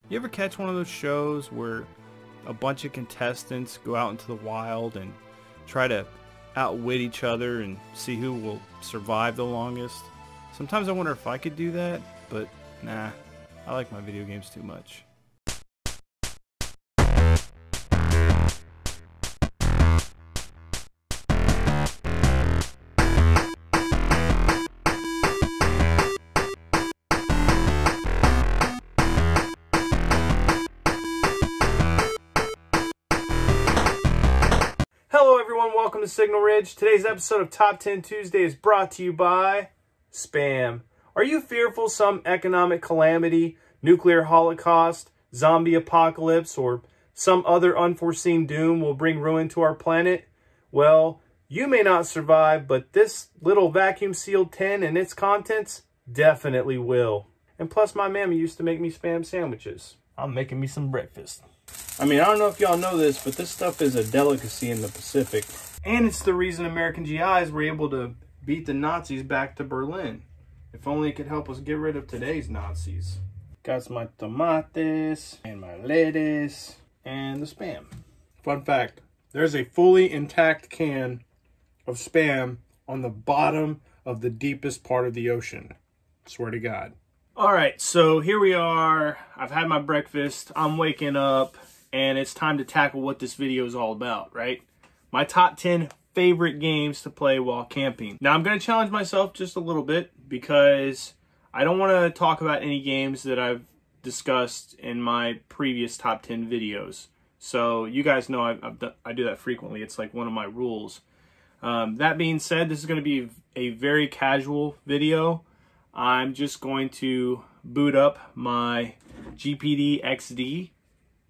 You ever catch one of those shows where a bunch of contestants go out into the wild and try to outwit each other and see who will survive the longest? Sometimes I wonder if I could do that, but nah, I like my video games too much. Hello everyone, welcome to Signal Ridge. Today's episode of Top 10 Tuesday is brought to you by Spam. Are you fearful some economic calamity, nuclear holocaust, zombie apocalypse, or some other unforeseen doom will bring ruin to our planet? Well, you may not survive, but this little vacuum-sealed tin and its contents definitely will. And plus, my mammy used to make me Spam sandwiches. I'm making me some breakfast. I mean, I don't know if y'all know this, but this stuff is a delicacy in the Pacific. And it's the reason American GIs were able to beat the Nazis back to Berlin. If only it could help us get rid of today's Nazis. Got my tomates and my lettuce and the Spam. Fun fact, there's a fully intact can of Spam on the bottom of the deepest part of the ocean. Swear to God. All right, so here we are. I've had my breakfast. I'm waking up, and it's time to tackle what this video is all about, right? My top 10 favorite games to play while camping. Now, I'm going to challenge myself just a little bit because I don't want to talk about any games that I've discussed in my previous top 10 videos. So you guys know I do that frequently. It's like one of my rules. That being said, this is going to be a very casual video. I'm just going to boot up my GPD XD,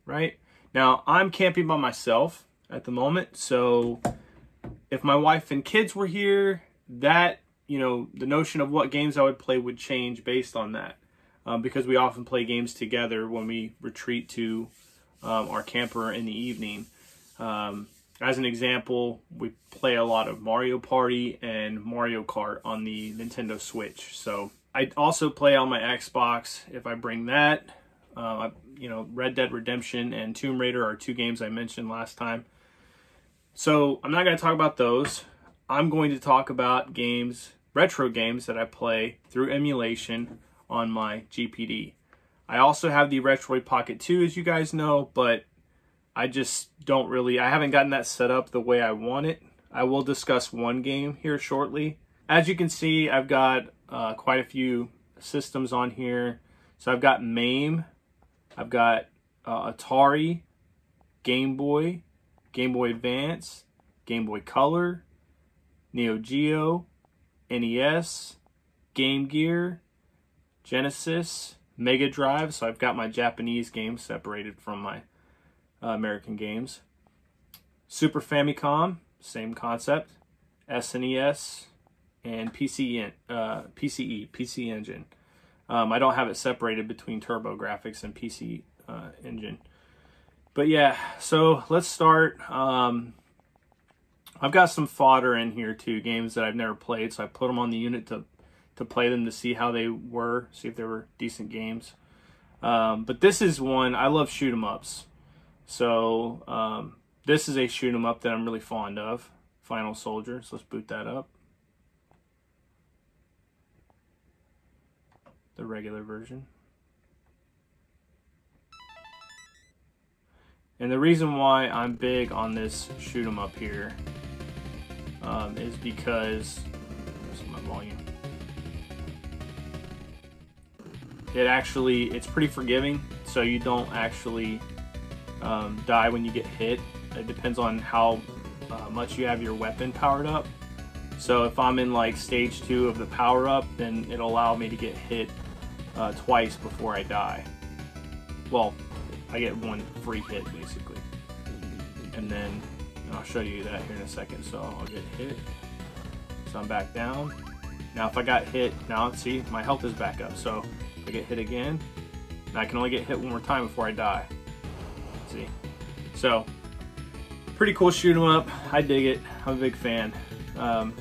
right? Now, I'm camping by myself at the moment, so if my wife and kids were here, that, you know, the notion of what games I would play would change based on that, because we often play games together when we retreat to our camper in the evening. As an example, we play a lot of Mario Party and Mario Kart on the Nintendo Switch. So I also play on my Xbox if I bring that. You know, Red Dead Redemption and Tomb Raider are two games I mentioned last time. So I'm not going to talk about those. I'm going to talk about games, retro games that I play through emulation on my GPD. I also have the Retroid Pocket 2, as you guys know, but I just don't really, I haven't gotten that set up the way I want it. I will discuss one game here shortly. As you can see, I've got quite a few systems on here. So I've got MAME, I've got Atari, Game Boy, Game Boy Advance, Game Boy Color, Neo Geo, NES, Game Gear, Genesis, Mega Drive. So I've got my Japanese games separated from my American games. Super Famicom, same concept. SNES and PC Engine. I don't have it separated between TurboGrafx and PC Engine. But yeah, so let's start. I've got some fodder in here too, games that I've never played, so I put them on the unit to play them to see how they were, see if they were decent games. But this is one, I love shoot 'em ups. So this is a shoot 'em up that I'm really fond of, Final Soldier. So let's boot that up. The regular version. And the reason why I'm big on this shoot 'em up here is because, where's my volume? It's pretty forgiving, so you don't actually die when you get hit. It depends on how much you have your weapon powered up. So if I'm in like stage 2 of the power up, then it'll allow me to get hit twice before I die. Well, I get one free hit basically. And then I'll show you that here in a second. So I'll get hit. So I'm back down. Now if I got hit, now see, my health is back up. So if I get hit again, and I can only get hit one more time before I die. See? So pretty cool shoot 'em up. I dig it. I'm a big fan.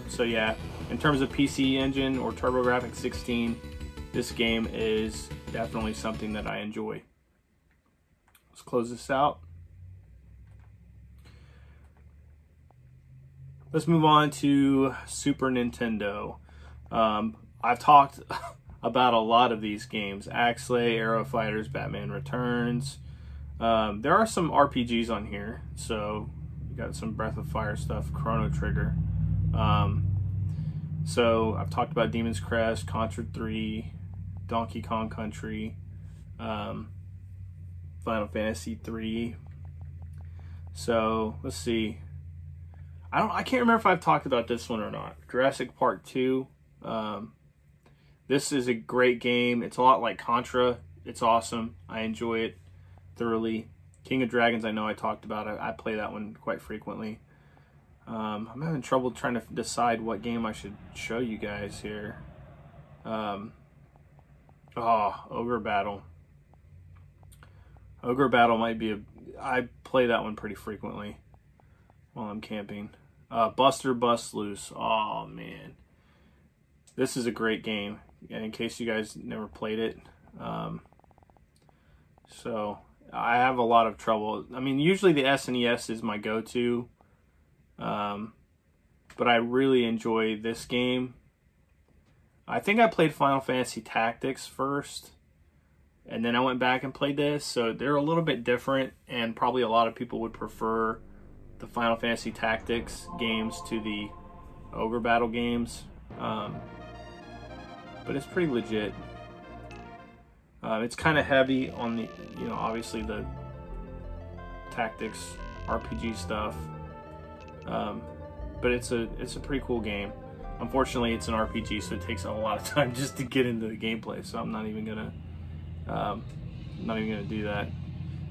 So yeah, in terms of PC Engine or TurboGrafx 16, this game is definitely something that I enjoy. Let's close this out. Let's move on to Super Nintendo. I've talked about a lot of these games. Axlay, Aero Fighters, Batman Returns. There are some RPGs on here. So we got some Breath of Fire stuff, Chrono Trigger. So I've talked about Demon's Crest, Contra 3, Donkey Kong Country, Final Fantasy 3. So let's see. I can't remember if I've talked about this one or not. Jurassic Park 2. This is a great game. It's a lot like Contra. It's awesome. I enjoy it thoroughly. King of Dragons, I know I talked about. I play that one quite frequently. I'm having trouble trying to decide what game I should show you guys here. Ogre Battle. Ogre Battle might be I play that one pretty frequently while I'm camping. Buster Bust Loose. Oh, man. This is a great game, in case you guys never played it. So, I have a lot of trouble. I mean, usually the SNES is my go-to. But I really enjoy this game. I think I played Final Fantasy Tactics first, and then I went back and played this. So, they're a little bit different, and probably a lot of people would prefer the Final Fantasy Tactics games to the Ogre Battle games. But it's pretty legit. It's kind of heavy on the, obviously the tactics, RPG stuff. But it's a pretty cool game. Unfortunately, it's an RPG, so it takes a lot of time just to get into the gameplay. So I'm not even gonna do that.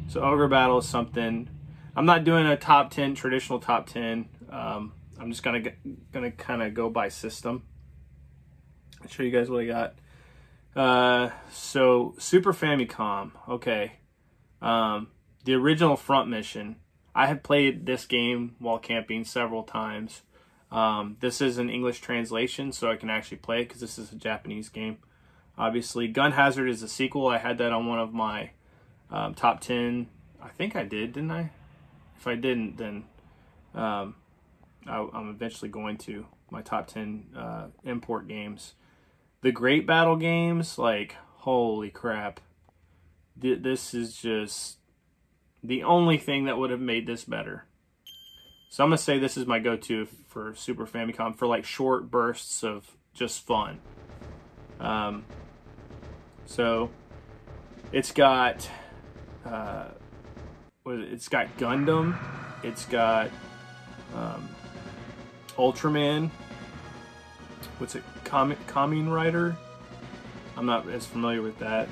So Ogre Battle is something. I'm not doing a top 10, traditional top 10. I'm just gonna kind of go by system. I'll show you guys what I got. So Super Famicom. Okay. The original Front Mission. I have played this game while camping several times. This is an English translation, so I can actually play it because this is a Japanese game. Obviously, Gun Hazard is a sequel. I had that on one of my top 10. I think I did, didn't I? If I didn't, then I'm eventually going to my top 10 import games. The Great Battle games, like, holy crap. This is just the only thing that would have made this better. So I'm going to say this is my go-to for Super Famicom for, like, short bursts of just fun. So it's got it's got Gundam, it's got Ultraman. What's it? Kamen Rider? I'm not as familiar with that.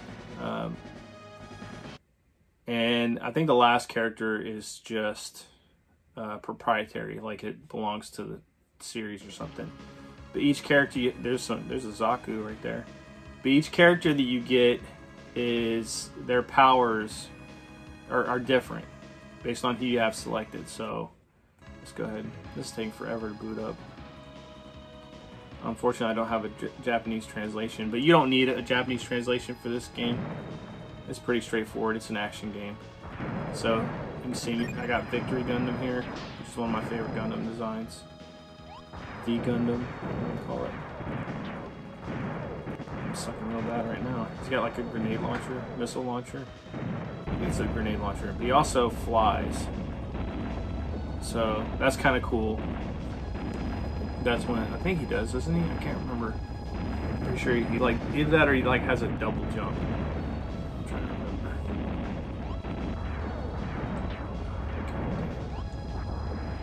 And I think the last character is just proprietary, like it belongs to the series or something. But each character, there's a Zaku right there. But each character that you get is their powers are different based on who you have selected. So let's go ahead. This is taking forever to boot up. Unfortunately, I don't have a Japanese translation, but you don't need a Japanese translation for this game. It's pretty straightforward. It's an action game. So you can see I got Victory Gundam here, which is one of my favorite Gundam designs. V Gundam, what do you call it? I'm sucking real bad right now. He's got like a grenade launcher, missile launcher. It's a grenade launcher, but he also flies. So that's kind of cool. That's when I think he does, doesn't he? I can't remember. I'm pretty sure he like either that or he like has a double jump. I'm trying to remember.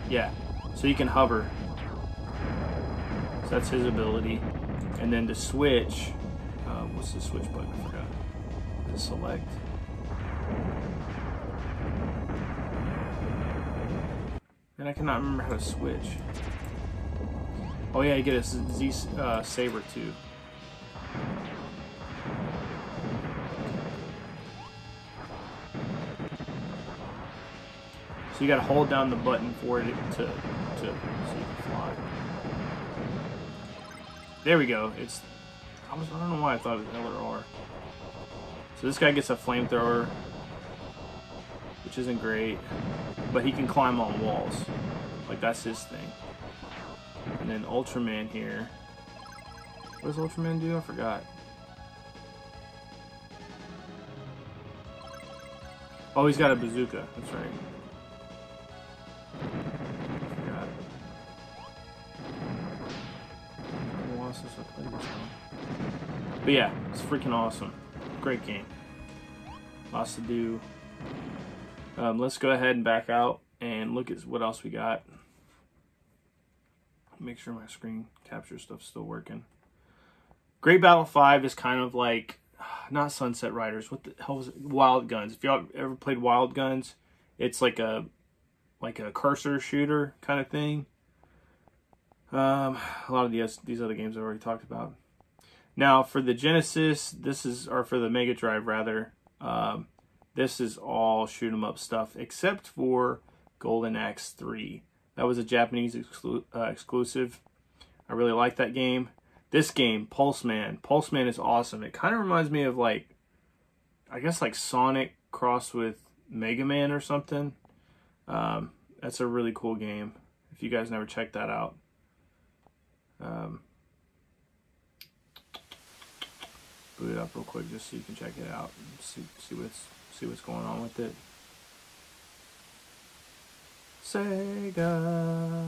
Yeah, so you can hover. So that's his ability. And then to switch, what's the switch button? I forgot. To select. And I cannot remember how to switch. Oh yeah, you get a Z Saber too. So you gotta hold down the button for it to so you can fly. There we go. I don't know why I thought it was L or R. So this guy gets a flamethrower. isn't great, but he can climb on walls. Like, that's his thing. And then Ultraman here. What does Ultraman do? I forgot. Oh, he's got a bazooka. That's right. I forgot. I played this one. But yeah, it's freaking awesome. Great game. Lots to do. Let's go ahead and back out and look at what else we got. Make sure my screen capture stuff's still working. Great Battle 5 is kind of like, not Sunset Riders. What the hell was it? Wild Guns. If y'all ever played Wild Guns, it's like a cursor shooter kind of thing. A lot of these other games I've already talked about. Now for the Genesis, or for the Mega Drive rather, this is all shoot 'em up stuff except for Golden Axe 3. That was a Japanese exclusive. I really like that game. This game, Pulseman. Pulseman is awesome. It kind of reminds me of like, I guess like Sonic crossed with Mega Man or something. That's a really cool game. If you guys never checked that out. Boot it up real quick just so you can check it out and see what's going on with it. Sega.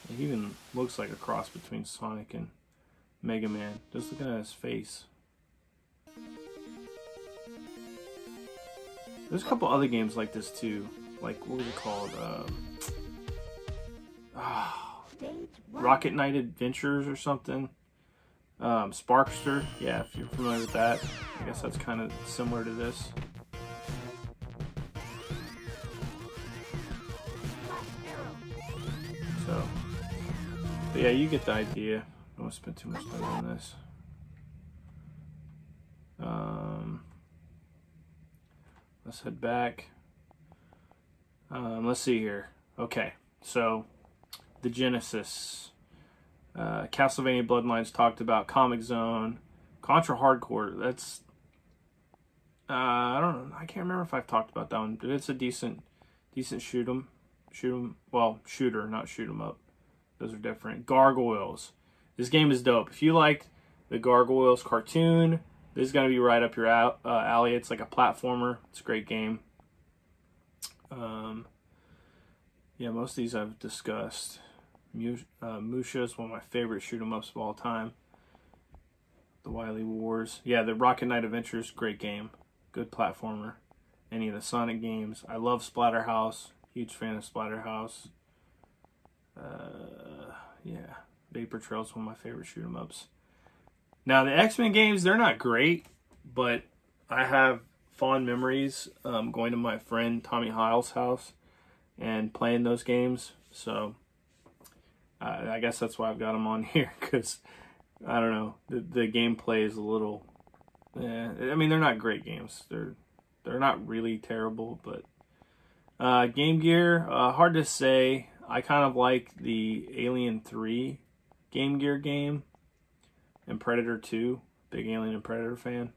It even looks like a cross between Sonic and Mega Man. Just looking at his face. There's a couple other games like this too. Like, what was it called? Rocket Knight Adventures or something. Sparkster. Yeah, if you're familiar with that. I guess that's kind of similar to this. So, but yeah, you get the idea. I don't want to spend too much time on this. Let's head back. Let's see here. Okay, so the Genesis, Castlevania Bloodlines talked about, Comic Zone, Contra Hardcore. That's I don't know. I can't remember if I've talked about that one, but it's a decent shoot 'em. Well, shooter, not shoot 'em up. Those are different. Gargoyles. This game is dope. If you liked the Gargoyles cartoon, this is gonna be right up your alley. It's like a platformer. It's a great game. Yeah, most of these I've discussed. Musha is one of my favorite shoot 'em ups of all time. The Wily Wars. Yeah, the Rocket Knight Adventures, great game. Good platformer. Any of the Sonic games. I love Splatterhouse. Huge fan of Splatterhouse. Yeah, Vapor Trail is one of my favorite shoot 'em ups. Now, the X-Men games, they're not great, but I have fond memories going to my friend Tommy Hiles' house and playing those games. So, I guess that's why I've got them on here, because, I don't know, the gameplay is a little... I mean, they're not great games. They're not really terrible, but... Game Gear, hard to say. I kind of like the Alien 3 Game Gear game. And Predator 2. Big Alien and Predator fan.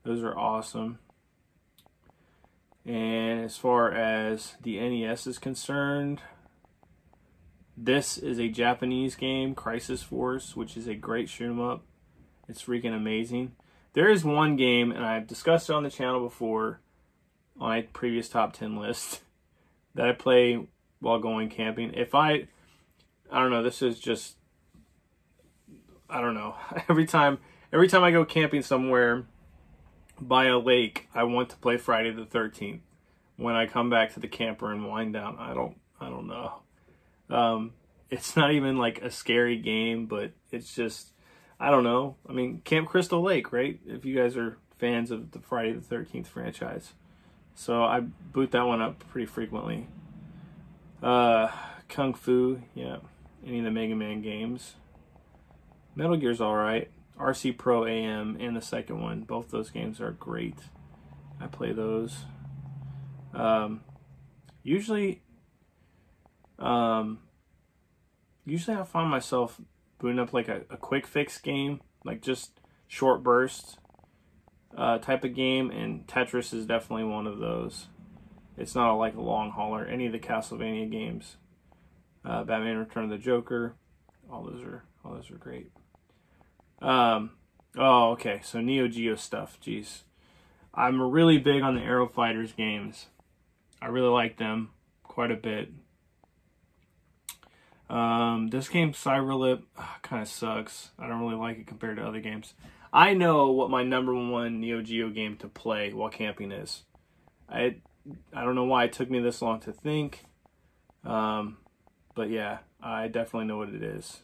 Those are awesome. And as far as the NES is concerned, this is a Japanese game, Crisis Force, which is a great shoot 'em up. It's freaking amazing. There is one game, and I've discussed it on the channel before, on a previous top 10 list, that I play while going camping. I don't know, this is just, I don't know. Every time I go camping somewhere by a lake, I want to play Friday the 13th. When I come back to the camper and wind down, I don't know. It's not even like a scary game, but it's just, I don't know. I mean, Camp Crystal Lake, right? If you guys are fans of the Friday the 13th franchise. So I boot that one up pretty frequently. Kung Fu, yeah. Any of the Mega Man games. Metal Gear's alright. RC Pro AM and the second one. Both those games are great. I play those. Usually I find myself booting up like a quick fix game. Like just short burst type of game, and Tetris is definitely one of those. It's not like a long hauler. Any of the Castlevania games, Batman: Return of the Joker, all those are great. Oh, okay. So Neo Geo stuff. Jeez, I'm really big on the Aero Fighters games. I really like them quite a bit. This game, Cyberlip, kind of sucks. I don't really like it compared to other games. I know what my #1 Neo Geo game to play while camping is. I don't know why it took me this long to think. But yeah, I definitely know what it is.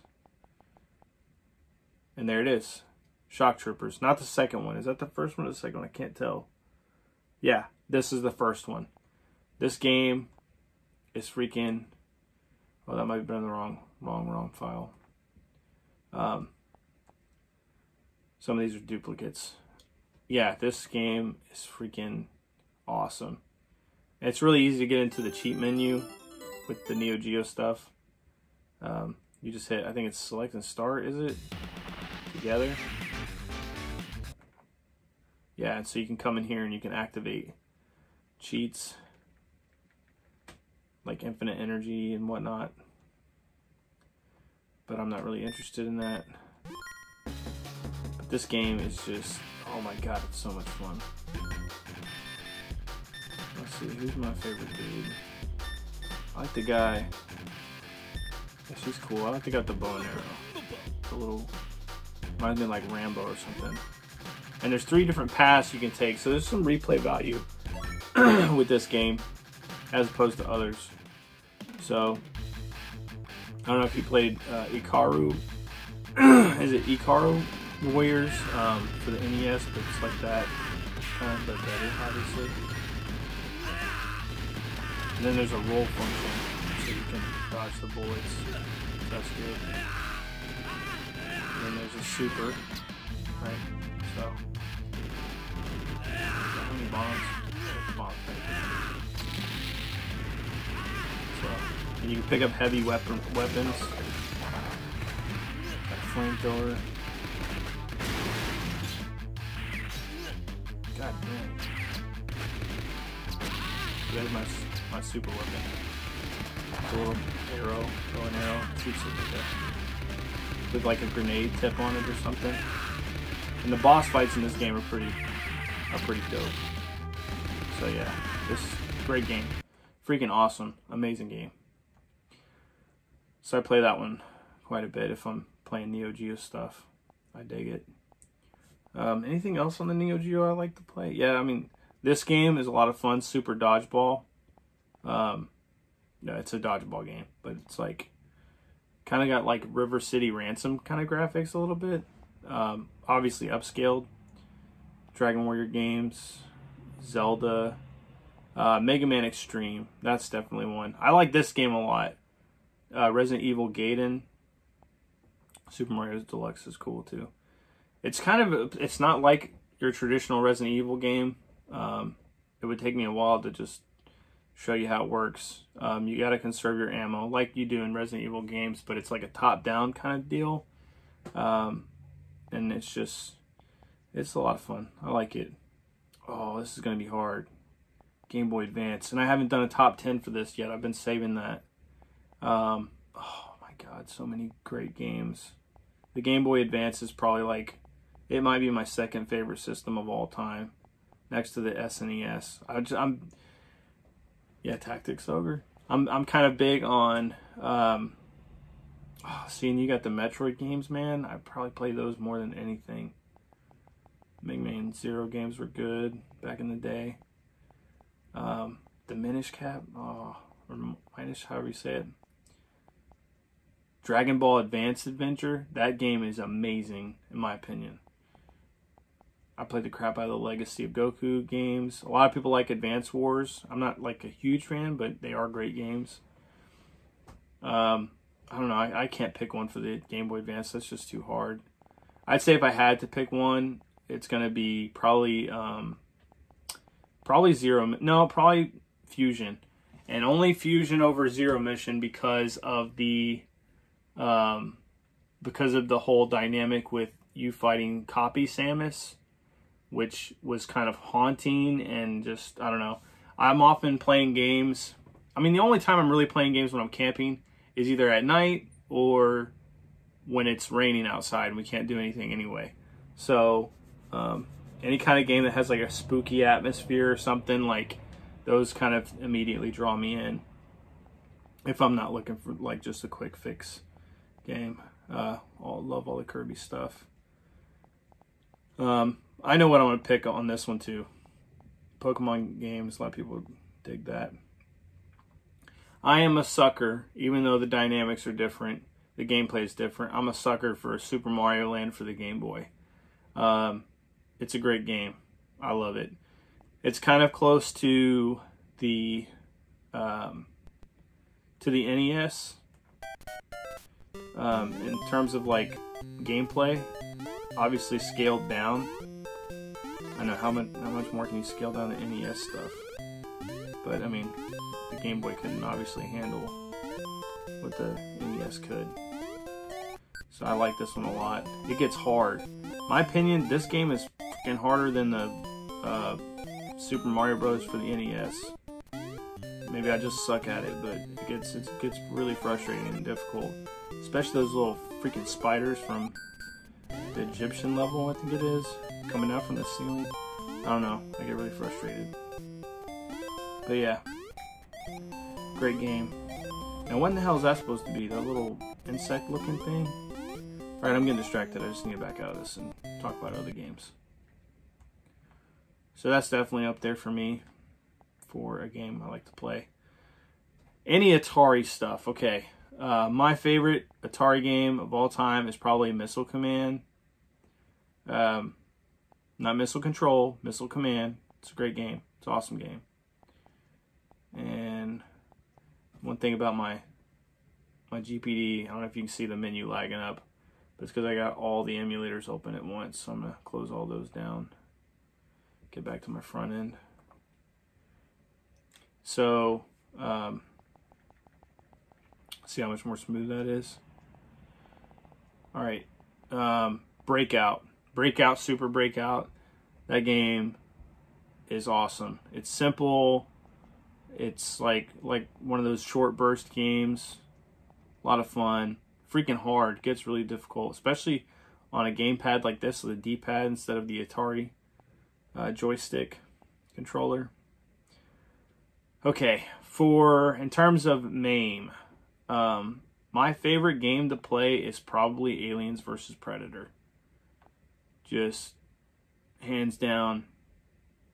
And there it is. Shock Troopers. Not the second one. Is that the first one or the second one? I can't tell. Yeah, this is the first one. This game is freaking... Oh, that might have been the wrong file. Some of these are duplicates. Yeah, this game is freaking awesome. And it's really easy to get into the cheat menu with the Neo Geo stuff. You just hit, I think it's select and start, is it? Together. Yeah, and so you can come in here and you can activate cheats like infinite energy and whatnot. But I'm not really interested in that. But this game is just, oh my god, it's so much fun. Let's see, who's my favorite dude? I like the guy. Yeah, she's cool. I like the guy with the bow and arrow. The little, reminds me of like Rambo or something. And there's 3 different paths you can take, so there's some replay value with this game as opposed to others. So, I don't know if you played Ikaru. Is it Ikaru Warriors for the NES? But it's like that, but better, obviously. And then there's a roll function, so you can dodge the bullets. That's good. And then there's a super, right? So, how many bombs? Bombs, right? So, and you can pick up heavy weapons. Got a flamethrower. God damn. There's my super weapon. A little arrow, throw an arrow, shoots it with like a grenade tip on it or something. And the boss fights in this game are pretty dope. So yeah, this is a great game. Freaking awesome. Amazing game. So I play that one quite a bit if I'm playing Neo Geo stuff. I dig it. Anything else on the Neo Geo I like to play? Yeah, I mean, this game is a lot of fun. Super Dodgeball. No, it's a dodgeball game, but it's like kind of got like River City Ransom kind of graphics a little bit. Obviously upscaled. Dragon Warrior games, Zelda, Mega Man Extreme. That's definitely one. I like this game a lot. Resident Evil Gaiden. Super Mario Deluxe is cool too. It's kind of, it's not like your traditional Resident Evil game. It would take me a while to just show you how it works. You got to conserve your ammo like you do in Resident Evil games, but it's like a top-down kind of deal. And it's a lot of fun. I like it. Oh, this is going to be hard. Game Boy Advance. And I haven't done a top 10 for this yet. I've been saving that. Oh my god, so many great games. The Game Boy Advance is probably like, it might be my second favorite system of all time, next to the SNES. Yeah, Tactics Ogre. I'm kind of big on, seeing you got the Metroid games, man. I probably play those more than anything. Mega Man Zero games were good back in the day. The Minish Cap, or Minish, however you say it. Dragon Ball Advance Adventure, that game is amazing, in my opinion. I played the crap out of the Legacy of Goku games. A lot of people like Advance Wars. I'm not like a huge fan, but they are great games. I don't know, I can't pick one for the Game Boy Advance. That's just too hard. I'd say if I had to pick one, it's going to be probably probably Fusion. And only Fusion over Zero Mission because of the whole dynamic with you fighting Copy Samus, which was kind of haunting and just, I don't know. I'm often playing games. I mean, the only time I'm really playing games when I'm camping is either at night or when it's raining outside and we can't do anything anyway. So any kind of game that has like a spooky atmosphere or something, like those kind of immediately draw me in if I'm not looking for like just a quick fix game. Love all the Kirby stuff. I know what I want to pick on this one too. Pokemon games, a lot of people dig that. I am a sucker, even though the dynamics are different, the gameplay is different. I'm a sucker for Super Mario Land for the Game Boy. It's a great game. I love it. It's kind of close to the NES in terms of like gameplay. Obviously scaled down. I know how much more can you scale down the NES stuff, but I mean the Game Boy couldn't obviously handle what the NES could. So I like this one a lot. It gets hard. My opinion, this game is fucking harder than the Super Mario Bros. For the NES. Maybe I just suck at it, but it gets really frustrating and difficult. Especially those little freaking spiders from the Egyptian level, I think it is, coming out from the ceiling. I don't know, I get really frustrated. But yeah, great game. Now what in the hell is that supposed to be? That little insect looking thing? Alright, I'm getting distracted. I just need to back out of this and talk about other games. So that's definitely up there for me for a game I like to play. Any Atari stuff. Okay, my favorite Atari game of all time is probably Missile Command. Not Missile Control, Missile Command. It's a great game. It's an awesome game. And one thing about my GPD, I don't know if you can see the menu lagging up, but it's because I got all the emulators open at once. So I'm going to close all those down. Get back to my front end. So, see how much more smooth that is. All right, Breakout, Super Breakout. That game is awesome. It's simple. It's like one of those short burst games. A lot of fun. Freaking hard. Gets really difficult, especially on a gamepad like this with a D-pad instead of the Atari joystick controller. Okay, in terms of MAME, my favorite game to play is probably Aliens vs. Predator. Just hands down,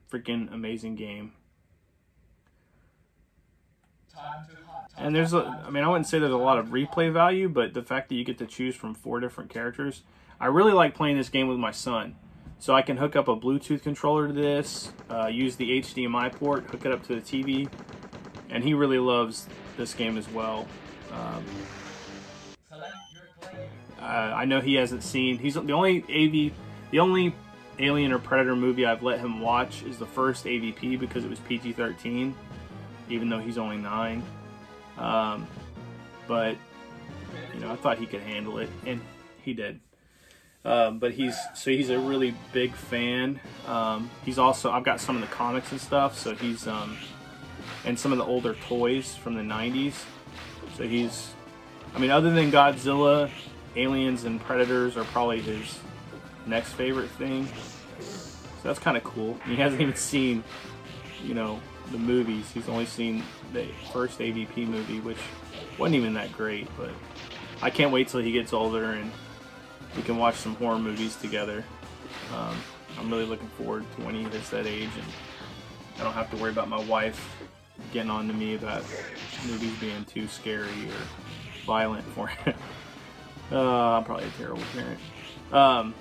freaking amazing game. And I wouldn't say there's a lot of replay value, but the fact that you get to choose from 4 different characters. I really like playing this game with my son. So I can hook up a Bluetooth controller to this, use the HDMI port, hook it up to the TV, and he really loves this game as well. I know he hasn't seen. He's the only Alien or Predator movie I've let him watch is the first AVP because it was PG-13, even though he's only 9. But you know, I thought he could handle it, and he did. But he's a really big fan. He's also, I've got some of the comics and stuff, so he's and some of the older toys from the 90s. So he's, I mean, other than Godzilla, Aliens and Predators are probably his next favorite thing. So that's kind of cool. He hasn't even seen, you know, the movies. He's only seen the first AVP movie, which wasn't even that great, but I can't wait till he gets older and we can watch some horror movies together. I'm really looking forward to when he hits that age and I don't have to worry about my wife getting on to me about movies being too scary or violent for him. I'm probably a terrible parent.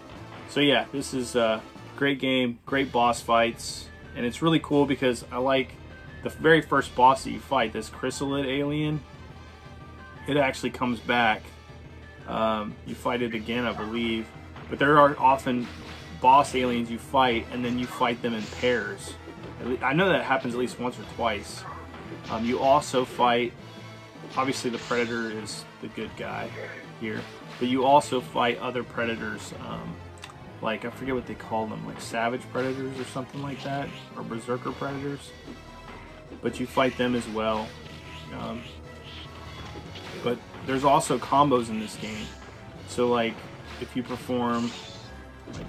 So yeah, this is a great game, great boss fights, and it's really cool because I like the very first boss that you fight, this chrysalid alien. It actually comes back. You fight it again, I believe, but there are often boss aliens you fight and then you fight them in pairs. I know that happens at least once or twice. You also fight, obviously the Predator is the good guy here, but you also fight other Predators like, I forget what they call them, like savage predators or something like that, or berserker predators. But you fight them as well. But there's also combos in this game. So like, if you perform, like,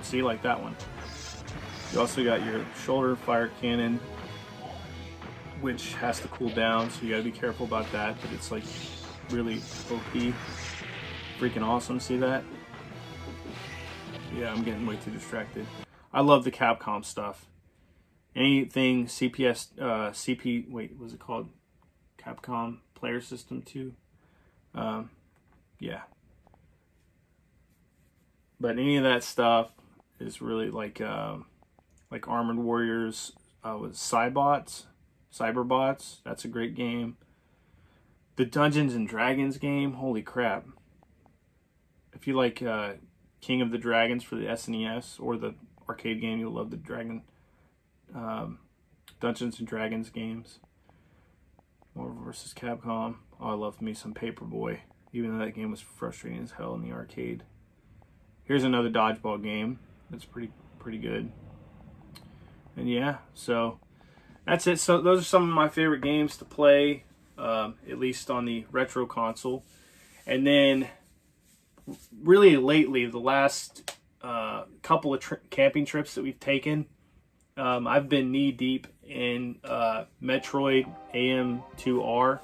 see, like that one. You also got your shoulder fire cannon, which has to cool down, so you gotta be careful about that, but it's like really OP. Freaking awesome, see that? Yeah, I'm getting way too distracted. I love the Capcom stuff. Anything CP, wait, what's it called? Capcom Player System 2? Yeah. But any of that stuff is really like Armored Warriors with Cyberbots. That's a great game. The Dungeons and Dragons game, holy crap. If you like King of the Dragons for the SNES or the arcade game, you'll love the Dungeons and Dragons games. Marvel vs. Capcom. Oh, I love me some Paperboy, even though that game was frustrating as hell in the arcade. Here's another dodgeball game that's pretty good. And yeah, so that's it. So those are some of my favorite games to play, at least on the retro console. And then really lately, the last couple of camping trips that we've taken, I've been knee deep in Metroid AM2R,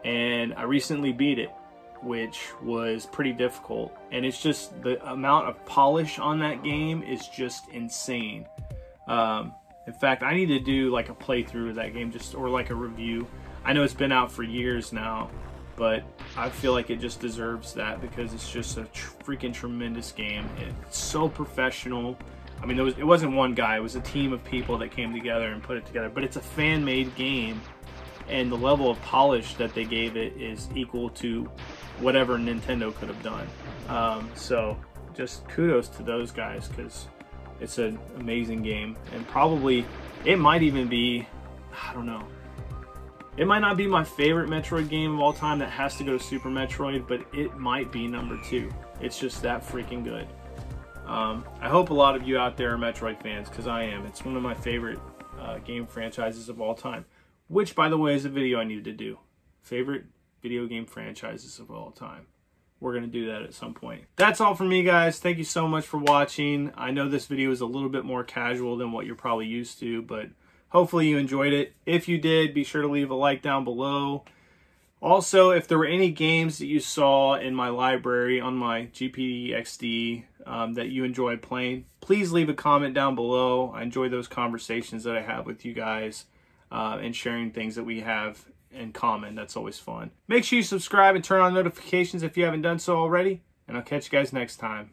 and I recently beat it, which was pretty difficult. And it's just the amount of polish on that game is just insane. In fact, I need to do like a playthrough of that game, or like a review. I know it's been out for years now, but I feel like it just deserves that because it's just a freaking tremendous game. It's so professional. I mean, it wasn't one guy, it was a team of people that came together and put it together. But it's a fan-made game, and the level of polish that they gave it is equal to whatever Nintendo could have done. So just kudos to those guys, because it's an amazing game. And probably, it might even be, I don't know, it might not be my favorite Metroid game of all time. That has to go to Super Metroid, but it might be #2. It's just that freaking good. I hope a lot of you out there are Metroid fans, because I am. It's one of my favorite game franchises of all time. Which, by the way, is a video I needed to do. Favorite video game franchises of all time. We're going to do that at some point. That's all from me, guys. Thank you so much for watching. I know this video is a little bit more casual than what you're probably used to, but hopefully you enjoyed it. If you did, be sure to leave a like down below. Also, if there were any games that you saw in my library on my GPD-XD that you enjoyed playing, please leave a comment down below. I enjoy those conversations that I have with you guys and sharing things that we have in common. That's always fun. Make sure you subscribe and turn on notifications if you haven't done so already, and I'll catch you guys next time.